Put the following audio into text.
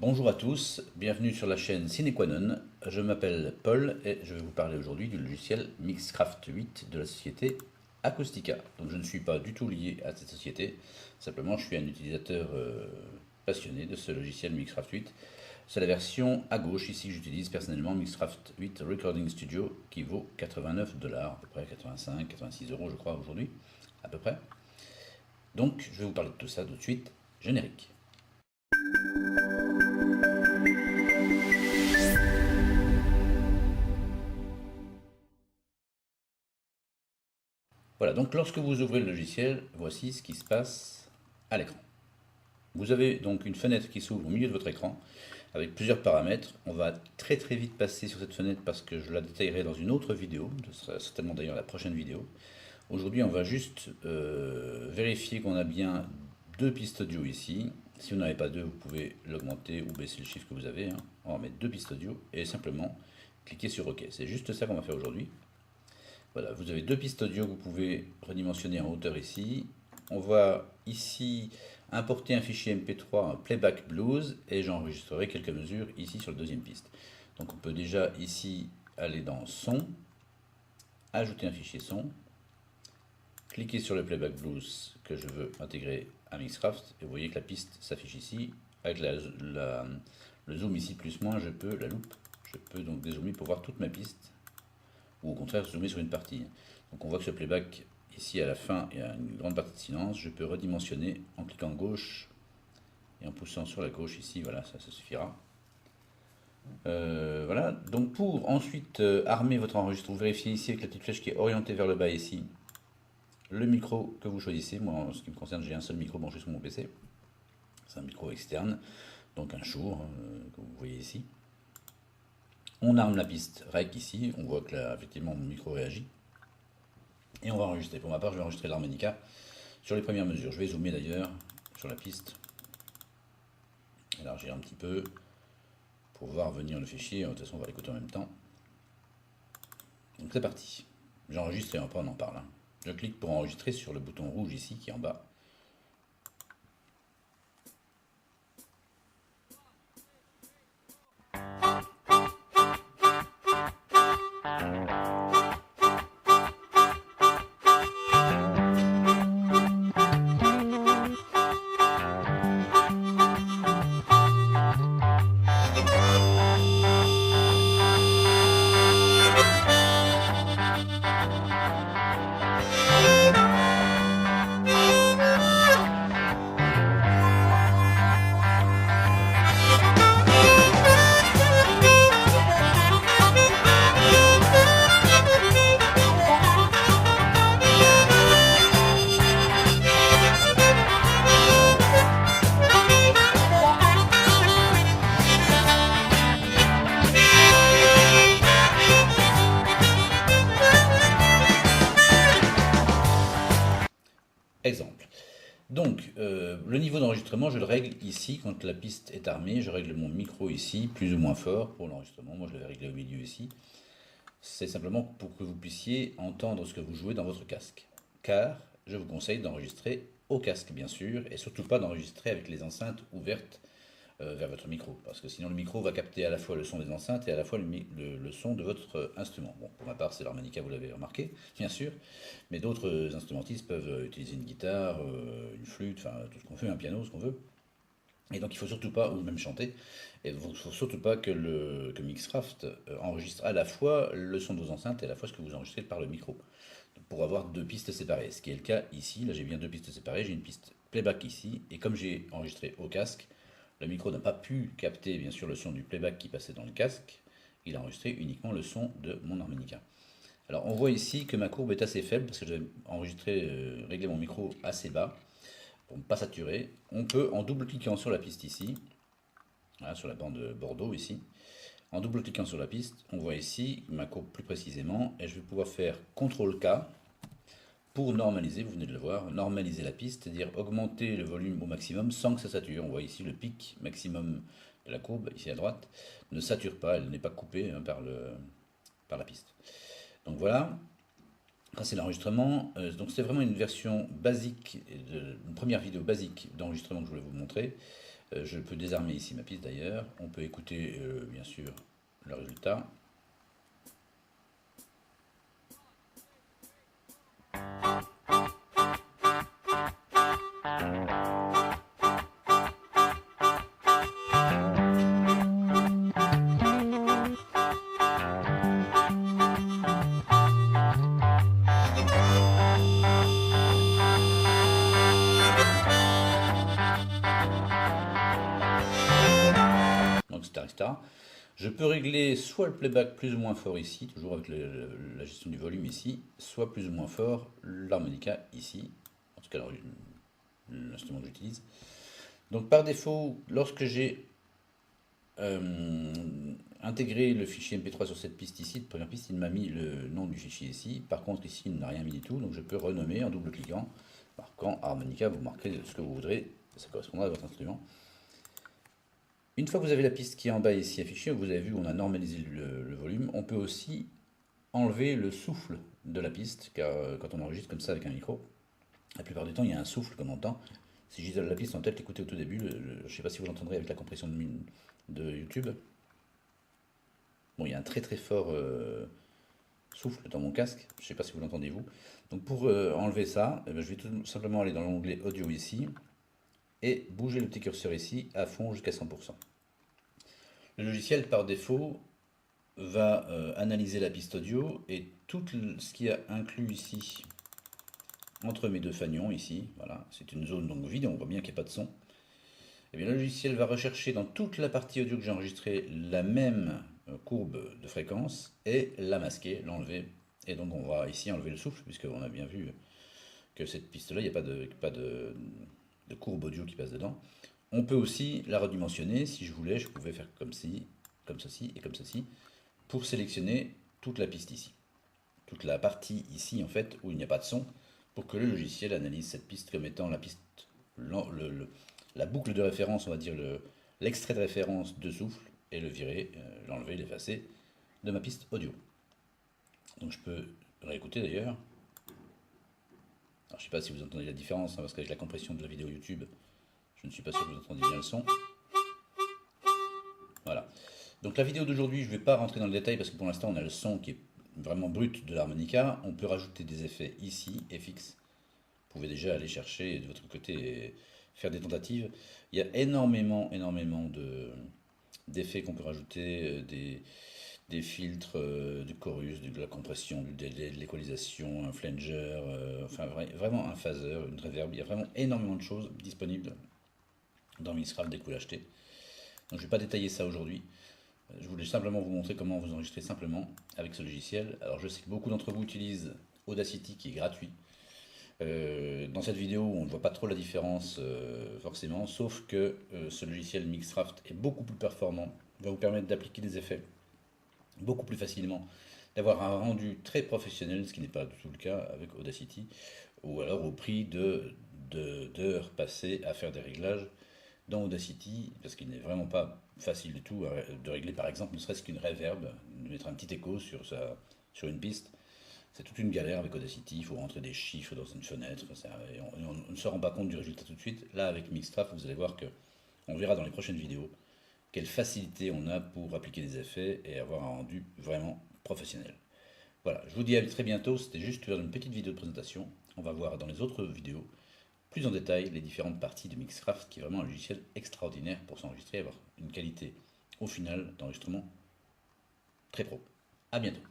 Bonjour à tous, bienvenue sur la chaîne Sine Qua Non. Je m'appelle Paul et je vais vous parler aujourd'hui du logiciel Mixcraft 8 de la société Acoustica. Donc je ne suis pas du tout lié à cette société, simplement je suis un utilisateur passionné de ce logiciel Mixcraft 8. C'est la version à gauche ici que j'utilise personnellement, Mixcraft 8 Recording Studio, qui vaut 89 $, à peu près 85, 86 € je crois aujourd'hui, à peu près. Donc je vais vous parler de tout ça tout de suite, générique. Voilà, donc lorsque vous ouvrez le logiciel, voici ce qui se passe à l'écran. Vous avez donc une fenêtre qui s'ouvre au milieu de votre écran avec plusieurs paramètres. On va très vite passer sur cette fenêtre parce que je la détaillerai dans une autre vidéo, ce sera certainement d'ailleurs la prochaine vidéo. Aujourd'hui, on va juste vérifier qu'on a bien deux pistes audio ici. Si vous n'avez pas deux, vous pouvez l'augmenter ou baisser le chiffre que vous avez. On va mettre deux pistes audio et simplement cliquer sur OK. C'est juste ça qu'on va faire aujourd'hui. Voilà, vous avez deux pistes audio que vous pouvez redimensionner en hauteur ici. On va ici importer un fichier MP3, un Playback Blues, et j'enregistrerai quelques mesures ici sur la deuxième piste. Donc on peut déjà ici aller dans Son, ajouter un fichier son, cliquer sur le Playback Blues que je veux intégrer à Mixcraft, et vous voyez que la piste s'affiche ici. Avec le zoom ici plus moins, je peux, la loupe, je peux donc dézoomer pour voir toute ma piste, ou au contraire zoomer sur une partie. Donc on voit que ce playback ici à la fin, il y a une grande partie de silence. Je peux redimensionner en cliquant gauche et en poussant sur la gauche ici, voilà, ça suffira. Voilà, donc pour ensuite armer votre enregistrement, vous vérifiez ici avec la petite flèche qui est orientée vers le bas ici, le micro que vous choisissez. Moi en ce qui me concerne, j'ai un seul micro branché sur mon PC, c'est un micro externe, donc un Shure, comme vous voyez ici. On arme la piste rec ici, on voit que là, effectivement, mon micro réagit. Et on va enregistrer. Pour ma part, je vais enregistrer l'harmonica sur les premières mesures. Je vais zoomer d'ailleurs sur la piste, élargir un petit peu pour voir venir le fichier. De toute façon, on va l'écouter en même temps. Donc c'est parti. J'enregistre et après on en parle. Je clique pour enregistrer sur le bouton rouge ici qui est en bas. Exemple. Donc, le niveau d'enregistrement, je le règle ici, quand la piste est armée. Je règle mon micro ici, plus ou moins fort pour l'enregistrement. Moi, je l'avais réglé au milieu ici. C'est simplement pour que vous puissiez entendre ce que vous jouez dans votre casque. Car je vous conseille d'enregistrer au casque, bien sûr, et surtout pas d'enregistrer avec les enceintes ouvertes vers votre micro, parce que sinon le micro va capter à la fois le son des enceintes et à la fois le son de votre instrument. Bon, pour ma part c'est l'harmonica, vous l'avez remarqué, bien sûr, mais d'autres instrumentistes peuvent utiliser une guitare, une flûte, enfin tout ce qu'on veut, un piano, ce qu'on veut. Et donc il faut surtout pas, ou même chanter, et il ne faut surtout pas que Mixcraft enregistre à la fois le son de vos enceintes et à la fois ce que vous enregistrez par le micro, pour avoir deux pistes séparées, ce qui est le cas ici. Là j'ai bien deux pistes séparées, j'ai une piste playback ici, et comme j'ai enregistré au casque, le micro n'a pas pu capter bien sûr le son du playback qui passait dans le casque, il a enregistré uniquement le son de mon harmonica. Alors on voit ici que ma courbe est assez faible parce que j'ai enregistré, réglé mon micro assez bas pour ne pas saturer. On peut, en double-cliquant sur la piste ici, voilà, sur la bande Bordeaux ici, en double-cliquant sur la piste, on voit ici ma courbe plus précisément, et je vais pouvoir faire CTRL-K pour normaliser, vous venez de le voir, normaliser la piste, c'est-à-dire augmenter le volume au maximum sans que ça sature. On voit ici le pic maximum de la courbe, ici à droite, ne sature pas, elle n'est pas coupée par la piste. Donc voilà, ça c'est l'enregistrement. Donc c'est vraiment une version basique, une première vidéo basique d'enregistrement que je voulais vous montrer. Je peux désarmer ici ma piste d'ailleurs. On peut écouter bien sûr le résultat. Donc etc. Je peux régler soit le playback plus ou moins fort ici, toujours avec la gestion du volume ici, soit plus ou moins fort l'harmonica ici, en tout cas l'instrument que j'utilise. Donc par défaut, lorsque j'ai intégré le fichier MP3 sur cette piste ici, de première piste, il m'a mis le nom du fichier ici. Par contre ici, il n'a rien mis du tout, donc je peux renommer en double-cliquant, marquant harmonica, vous marquez ce que vous voudrez, ça correspondra à votre instrument. Une fois que vous avez la piste qui est en bas ici affichée, vous avez vu on a normalisé le volume, on peut aussi enlever le souffle de la piste, car quand on enregistre comme ça avec un micro, la plupart du temps il y a un souffle qu'on entend. Si j'isole la piste en tête, écoutez au tout début, je ne sais pas si vous l'entendrez avec la compression de YouTube. Bon, il y a un très très fort souffle dans mon casque, je ne sais pas si vous l'entendez vous. Donc pour enlever ça, je vais tout simplement aller dans l'onglet audio ici, et bouger le petit curseur ici à fond jusqu'à 100%. Le logiciel par défaut va analyser la piste audio et tout ce qui est inclus ici entre mes deux fanions ici, voilà, c'est une zone donc vide, on voit bien qu'il n'y a pas de son. Et bien le logiciel va rechercher dans toute la partie audio que j'ai enregistrée la même courbe de fréquence et la masquer, l'enlever. Et donc on va ici enlever le souffle puisqu'on a bien vu que cette piste là, il n'y a pas de courbe audio qui passe dedans. On peut aussi la redimensionner, si je voulais, je pouvais faire comme ceci et comme ceci, pour sélectionner toute la piste ici. Toute la partie ici, en fait, où il n'y a pas de son, pour que le logiciel analyse cette piste comme étant la piste, la boucle de référence, on va dire l'extrait de référence de souffle, et le virer, l'enlever, l'effacer de ma piste audio. Donc je peux réécouter d'ailleurs. Alors, je ne sais pas si vous entendez la différence, hein, parce qu'avec la compression de la vidéo YouTube, je ne suis pas sûr que vous entendiez bien le son. Voilà. Donc la vidéo d'aujourd'hui, je ne vais pas rentrer dans le détail, parce que pour l'instant, on a le son qui est vraiment brut de l'harmonica. On peut rajouter des effets ici, FX. Vous pouvez déjà aller chercher de votre côté et faire des tentatives. Il y a énormément d'effets qu'on peut rajouter, des filtres, du chorus, de la compression, du délai, de l'équalisation, un flanger, enfin vraiment un phaser, une reverb. Il y a vraiment énormément de choses disponibles dans Mixcraft dès que vous l'achetez. Donc je ne vais pas détailler ça aujourd'hui. Je voulais simplement vous montrer comment vous enregistrer simplement avec ce logiciel. Alors je sais que beaucoup d'entre vous utilisent Audacity qui est gratuit. Dans cette vidéo, on ne voit pas trop la différence forcément, sauf que ce logiciel Mixcraft est beaucoup plus performant, va vous permettre d'appliquer des effets beaucoup plus facilement, d'avoir un rendu très professionnel, ce qui n'est pas du tout le cas avec Audacity, ou alors au prix d'heures passées à faire des réglages dans Audacity, parce qu'il n'est vraiment pas facile du tout de régler par exemple ne serait-ce qu'une reverb, de mettre un petit écho sur une piste. C'est toute une galère avec Audacity, il faut rentrer des chiffres dans une fenêtre, on ne se rend pas compte du résultat tout de suite. Là avec Mixcraft, vous allez voir que, on verra dans les prochaines vidéos, quelle facilité on a pour appliquer des effets et avoir un rendu vraiment professionnel. Voilà, je vous dis à très bientôt, c'était juste une petite vidéo de présentation. On va voir dans les autres vidéos plus en détail les différentes parties de Mixcraft, qui est vraiment un logiciel extraordinaire pour s'enregistrer et avoir une qualité au final d'enregistrement très pro. A bientôt.